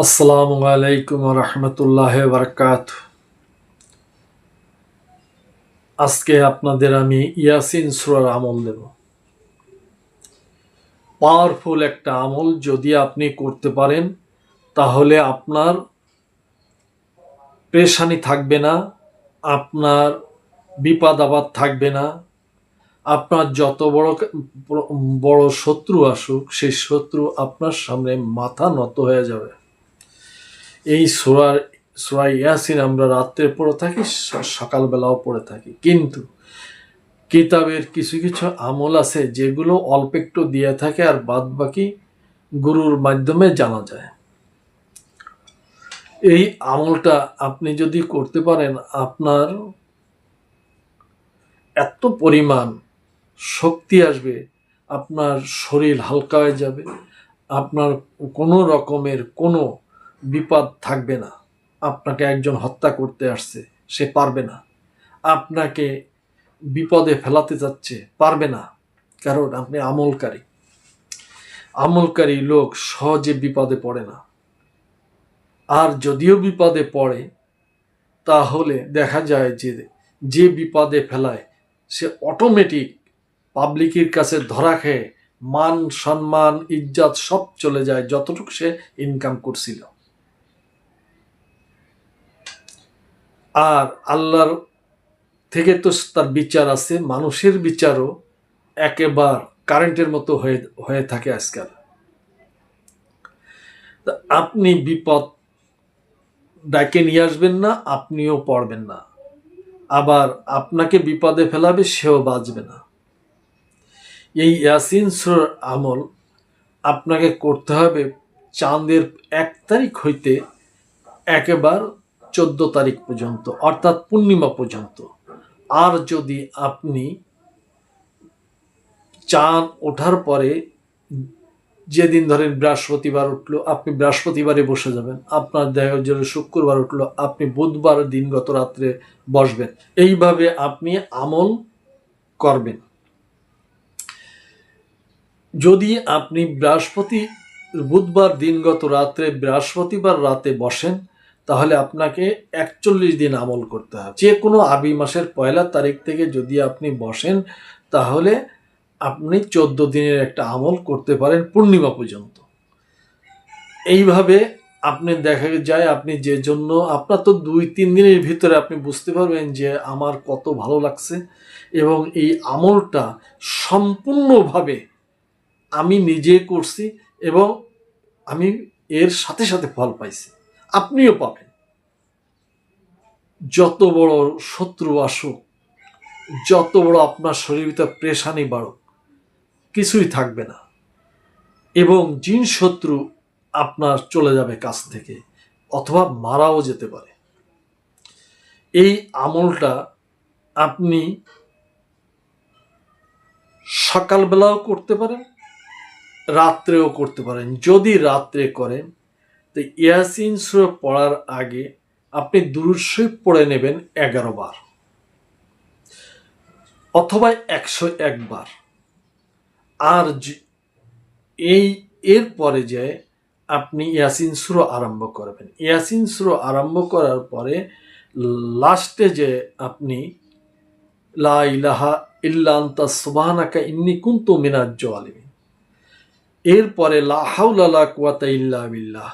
আসসালামু আলাইকুম রহমতুল্লাহ বারকাত। আজকে আপনাদের আমি ইয়াসিন সূরার আমল দেব। পাওয়ারফুল একটা আমল, যদি আপনি করতে পারেন তাহলে আপনার পেরেশানি থাকবে না, আপনার বিপদ আপদ থাকবে না। আপনার যত বড় বড় শত্রু আসুক, সেই শত্রু আপনার সামনে মাথা নত হয়ে যাবে। এই সূরা ইয়াসিন আমরা রাত্রে পড়ে থাকি, সকালবেলাও পড়ে থাকি, কিন্তু কিতাবের কিছু কিছু আমল আছে যেগুলো অল্প একটু দিয়ে থাকে আর বাদ বাকি গুরুর মাধ্যমে জানা যায়। এই আমলটা আপনি যদি করতে পারেন, আপনার এত পরিমাণ শক্তি আসবে, আপনার শরীর হালকা হয়ে যাবে, আপনার কোনো রকমের কোনো বিপদ থাকবে না। আপনাকে একজন হত্যা করতে আসছে, সে পারবে না। আপনাকে বিপদে ফেলাতে যাচ্ছে, পারবে না, কারণ আপনি আমলকারী লোক সহজে বিপদে পড়ে না। আর যদিও বিপদে পড়ে, তাহলে দেখা যায় যে বিপদে ফেলায় সে অটোমেটিক পাবলিকের কাছে ধরা খেয়ে মান সম্মান ইজ্জত সব চলে যায়, যতটুকু সে ইনকাম করছিল। আর আল্লাহর থেকে তো তার বিচার আছে, মানুষের বিচারও একেবারে কারেন্টের মতো হয়ে থাকে আজকাল। আপনি বিপদ ডাকে নিয়ে আসবেন না, আপনিও পড়বেন না, আবার আপনাকে বিপদে ফেলাবে, সেও বাঁচবে না। এই ইয়াসিন সূরার আমল আপনাকে করতে হবে চাঁদের 1 তারিখ হইতে একেবারে 14 তারিখ পর্যন্ত, অর্থাৎ পূর্ণিমা পর্যন্ত। আর যদি আপনি চাঁদ ওঠার পরে, যেদিন ধরেন বৃহস্পতিবার উঠলো, আপনি বৃহস্পতিবারে বসে যাবেন। আপনার দেখা গেল শুক্রবার উঠলো, আপনি বুধবার দিনগত রাত্রে বসবেন। এইভাবে আপনি আমল করবেন। যদি আপনি বুধবার দিনগত রাত্রে বৃহস্পতিবার রাতে বসেন, তাহলে আপনাকে 41 দিন আমল করতে হবে। যে কোনো আরবি মাসের 1 তারিখ থেকে যদি আপনি বসেন, তাহলে আপনি 14 দিনের একটা আমল করতে পারেন পূর্ণিমা পর্যন্ত। এইভাবে আপনি দেখা যায়, আপনি যে জন্য আপনার তো 2-3 দিনের ভিতরে আপনি বুঝতে পারবেন যে আমার কত ভালো লাগছে, এবং এই আমলটা সম্পূর্ণভাবে আমি নিজে করছি এবং আমি এর সাথে সাথে ফল পাইছি, আপনিও পাবেন। যত বড় শত্রু আসুক, যত বড় আপনার শরীরে পেরেশানি বাড়ুক, কিছুই থাকবে না, এবং জিন শত্রু আপনার চলে যাবে কাছ থেকে, অথবা মারাও যেতে পারে। এই আমলটা আপনি সকালবেলাও করতে পারেন, রাত্রেও করতে পারেন। যদি রাত্রে করেন, তো ইয়াসিন সূরা পড়ার আগে আপনি দুরূদ শরীফ পড়ে নেবেন 11 বার অথবা 101 বার। আর এরপরে যে আপনি ইয়াসিন সূরা আরম্ভ করবেন। ইয়াসিন সূরা আরম্ভ করার পরে লাস্টে যে আপনি লা ইলাহা ইল্লা আনতা সুবহানাকা ইন্নী কুনতু মিনাজ জালিমিন, এরপরে লা হাওলা ওয়ালা কুওয়াতা ইল্লা বিল্লাহ,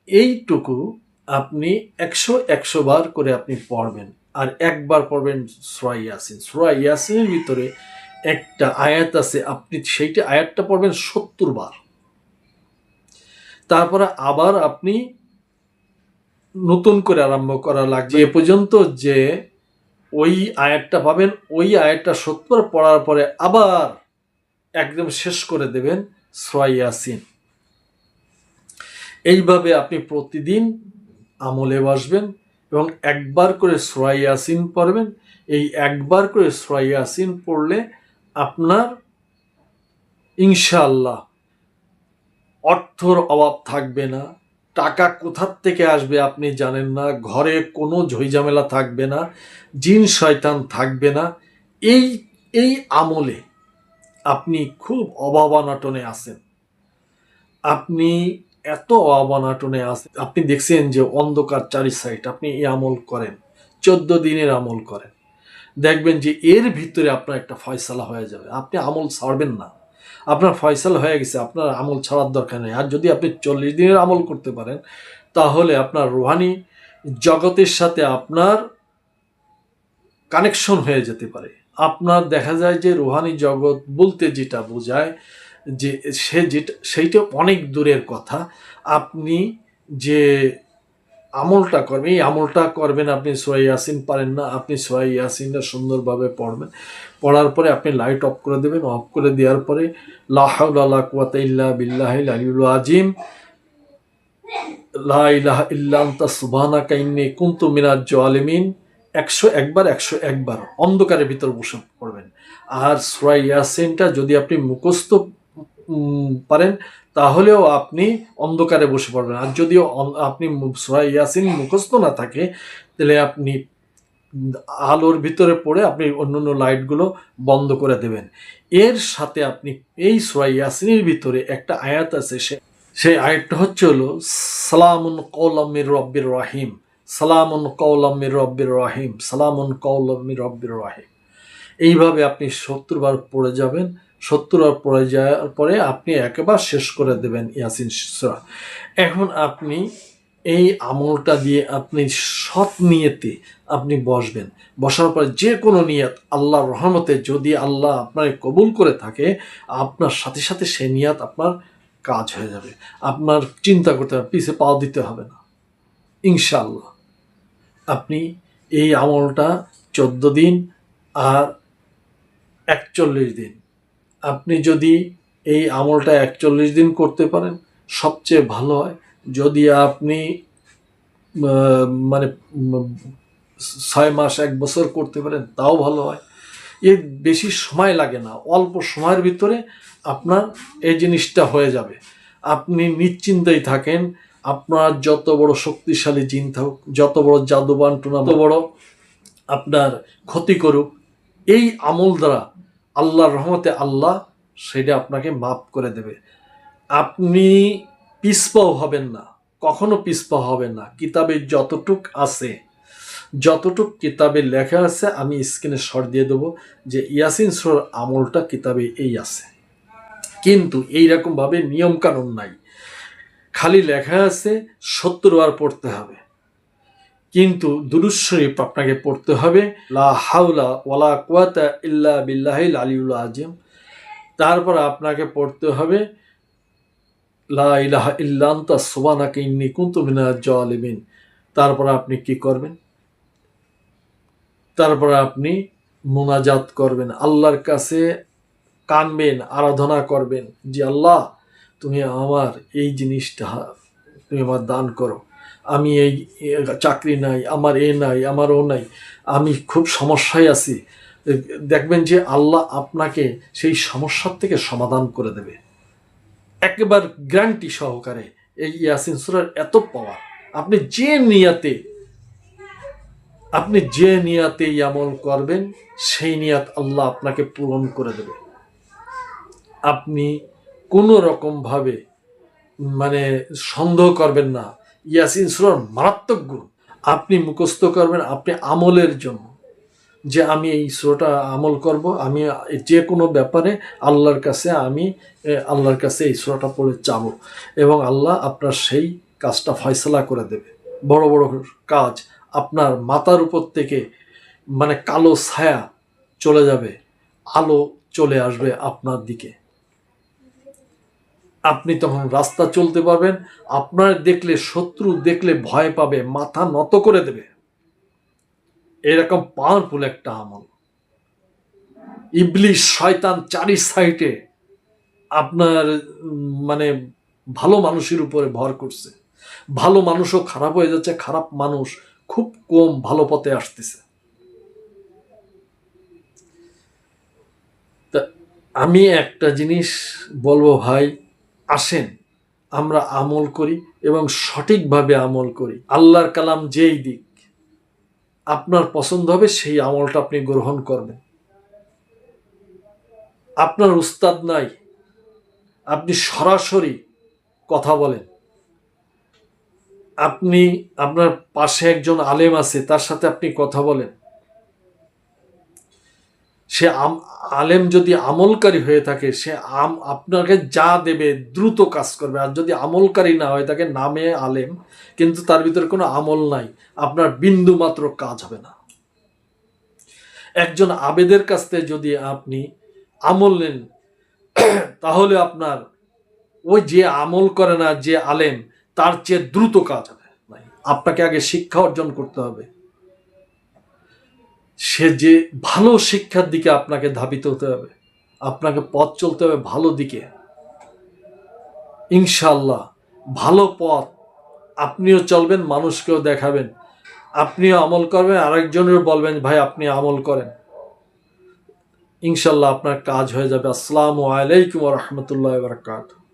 এইটুকু আপনি 100 বার করে আপনি পড়বেন। আর একবার পড়বেন সূরা ইয়াসিন। সূরা ইয়াসিনের ভিতরে একটা আয়াত আছে, আপনি সেইটা আয়াতটা পড়বেন 70 বার। তারপরে আবার আপনি নতুন করে আরম্ভ করা লাগবে, এ পর্যন্ত যে ওই আয়াতটা পাবেন, ওই আয়াতটা 70 বার পড়ার পরে আবার একদম শেষ করে দেবেন সূরা ইয়াসিন। এইভাবে আপনি প্রতিদিন আমলে বসবেন এবং একবার করে সূরা ইয়াসিন পড়বেন। এই একবার করে সূরা ইয়াসিন পড়লে আপনার ইনশাআল্লাহ অর্থর অভাব থাকবে না, টাকা কোথার থেকে আসবে আপনি জানেন না, ঘরে কোনো ঝইঝামেলা থাকবে না, জিন শয়তান থাকবে না। এই আমলে আপনি খুব অভাব অনটনে আছেন, আপনি এত অবনাটনে আছেন, আপনি দেখছেন যে অন্ধকার চারি সাইড, আপনি এই আমল করেন, 14 দিনের আমল করেন, দেখবেন যে এর ভিতরে আপনার একটা ফয়সালা হয়ে যাবে। আপনি আমল ছাড়বেন না, আপনার ফয়সালা হয়ে গেছে, আপনার আমল ছাড়ার দরকার নেই। আর যদি আপনি 40 দিনের আমল করতে পারেন, তাহলে আপনার রুহানি জগতের সাথে আপনার কানেকশন হয়ে যেতে পারে। আপনার দেখা যায় যে রুহানি জগৎ বলতে যেটা বোঝায় যে সেইটা অনেক দূরের কথা। আপনি যে আমলটা করবেন, এই আমলটা করবেন, আপনি সূরা ইয়াসিন পারেন না, আপনি সূরা ইয়াসিনটা সুন্দরভাবে পড়বেন, পড়ার পরে আপনি লাইট অফ করে দেবেন, অফ করে দেওয়ার পরে লা হাওলা ওয়ালা কুওয়াতা ইল্লা বিল্লাহিল আলিয়্যিল আযীম, লা ইলাহা ইল্লা আনতা সুবহানাকা ইন্নী কুনতু মিনাজ জালিমিন 101 বার অন্ধকারের ভিতর বসে পড়বেন। আর সূরা ইয়াসিনটা যদি আপনি মুখস্থ পারেন, তাহলেও আপনি অন্ধকারে বসে পড়বেন। আর যদিও আপনি সূরা ইয়াসিন মুখস্থ না থাকে, তাহলে আপনি আলোর ভিতরে পড়ে আপনি অন্যান্য লাইটগুলো বন্ধ করে দেবেন। এর সাথে আপনি এই সূরা ইয়াসিনের ভিতরে একটা আয়াত আছে, সেই আয়াতটা হলো সালামুন কওলাম মির রব্বির রহিম, সালামুন কওলাম মির রব্বির রহিম, সালামুন কওলাম মির রব্বির রহিম। এইভাবে আপনি 70 বার পড়ে যাবেন। 70 বার পড়ে যাওয়ার পরে আপনি একেবারে শেষ করে দেবেন ইয়াসিন সূরা। এখন আপনি এই আমলটা দিয়ে আপনি সৎ নিয়তে আপনি বসবেন। বসার পরে যে কোনো নিয়ত আল্লাহর রহমতে যদি আল্লাহ আপনাকে কবুল করে থাকে, আপনার সাথে সাথে সেই নিয়ত আপনার কাজ হয়ে যাবে। আপনার চিন্তা করতে হবে, পিছে পাও দিতে হবে না, ইনশাআল্লাহ। আপনি এই আমলটা 14 দিন আর 41 দিন, আপনি যদি এই আমলটা 41 দিন করতে পারেন সবচেয়ে ভালো হয়। যদি আপনি মানে 6 মাস 1 বছর করতে পারেন তাও ভালো হয়। এর বেশি সময় লাগে না, অল্প সময়ের ভিতরে আপনার এই জিনিসটা হয়ে যাবে। আপনি নিশ্চিন্তায় থাকেন, আপনার যত বড় শক্তিশালী জিন থাকুক, যত বড় জাদুবান টুনা, যত বড় আপনার ক্ষতি করুক, এই আমল দ্বারা আল্লাহর রহমতে আল্লাহ সেটা আপনাকে মাফ করে দেবে। আপনি পিছপাও হবেন না, কখনো পিছপা হবেন না। কিতাবে যতটুক কিতাবে লেখা আছে, আমি স্ক্রিনে শর্ট দিয়ে দেবো যে ইয়াসিন সূরার আমলটা কিতাবে এই আছে, কিন্তু এইরকম ভাবে নিয়ম কানুন নাই। খালি লেখা আছে 70 বার পড়তে হবে, কিন্তু দুরূদ শরীফ আপনাকে পড়তে হবে লা হাওলা ওয়ালা কুওয়াতা ইল্লা বিল্লাহিল আলিয়্যিল আযীম। তারপর আপনাকে পড়তে হবে লা ইলাহা ইল্লা আনতা সুবহানাকা ইন্নী কুনতু মিনাজ জালিমিন। তারপর আপনি কি করবেন? তারপর আপনি মুনাজাত করবেন, আল্লাহর কাছে কানবেন, আরাধনা করবেন যে আল্লাহ, তুমি আমার এই জিনিসটা তুমি আমার দান করো। আমি এই চাকরি নাই, আমার এ নাই, আমার ও নাই, আমি খুব সমস্যায় আছি। দেখবেন যে আল্লাহ আপনাকে সেই সমস্যার থেকে সমাধান করে দেবে একেবারে গ্যারান্টি সহকারে। এই ইয়াসিন সূরার এত পাওয়ার। আপনি যে নিয়াতে আমল করবেন, সেই নিয়াত আল্লাহ আপনাকে পূরণ করে দেবে। আপনি কোনো রকম ভাবে সন্দেহ করবেন না। ইয়াসিন সূরার মারাত্মক গুণ। আপনি মুখস্থ করবেন আপনি আমলের জন্য, যে আমি এই সূরাটা আমল করব, আমি যে কোনো ব্যাপারে আল্লাহর কাছে এই সূরাটা পড়ে চাবো, এবং আল্লাহ আপনার সেই কাজটা ফয়সালা করে দেবে। বড় বড় কাজ আপনার মাথার উপর থেকে কালো ছায়া চলে যাবে, আলো চলে আসবে আপনার দিকে। আপনি তখন রাস্তা চলতে পারবেন। আপনার দেখলে, শত্রু দেখলে ভয় পাবে, মাথা নত করে দেবে। এরকম পাওয়ারফুল একটা আমল। ইবলিশ শয়তান চারি সাইডে আপনার ভালো মানুষের উপরে ভর করছে। ভালো মানুষও খারাপ হয়ে যাচ্ছে, খারাপ মানুষ খুব কম ভালো পথে আসতেছে। তা আমি একটা জিনিস বলবো ভাই, আসেন আমরা আমল করি এবং সঠিকভাবে আমল করি। আল্লাহর কালাম যেই দিক আপনার পছন্দ হবে, সেই আমলটা আপনি গ্রহণ করবেন। আপনার উস্তাদ নাই, আপনি সরাসরি কথা বলেন। আপনি আপনার পাশে একজন আলেম আছে, তার সাথে আপনি কথা বলেন। সে আলেম যদি আমলকারী হয়ে থাকে, সে আপনাকে যা দেবে দ্রুত কাজ করবে। আর যদি আমলকারী না হয়ে থাকে, নামে আলেম কিন্তু তার ভিতরে কোনো আমল নাই, আপনার বিন্দু মাত্র কাজ হবে না। একজন আবেদের কাছ থেকে যদি আপনি আমল নেন, তাহলে আপনার ওই যে আমল করে না, যে আলেম, তার চেয়ে দ্রুত কাজ হবে। আপনাকে আগে শিক্ষা অর্জন করতে হবে। সে যে ভালো শিক্ষার দিকে আপনাকে ধাবিত হতে হবে, আপনাকে পথ চলতে হবে ভালো দিকে। ইনশাল্লাহ ভালো পথ আপনিও চলবেন, মানুষকেও দেখাবেন, আপনিও আমল করবেন, আরেকজনের বলবেন ভাই আপনি আমল করেন। ইনশাল্লাহ আপনার কাজ হয়ে যাবে। আসসালামু আলাইকুম ওয়া রাহমাতুল্লাহি ওয়া বারাকাতুহু।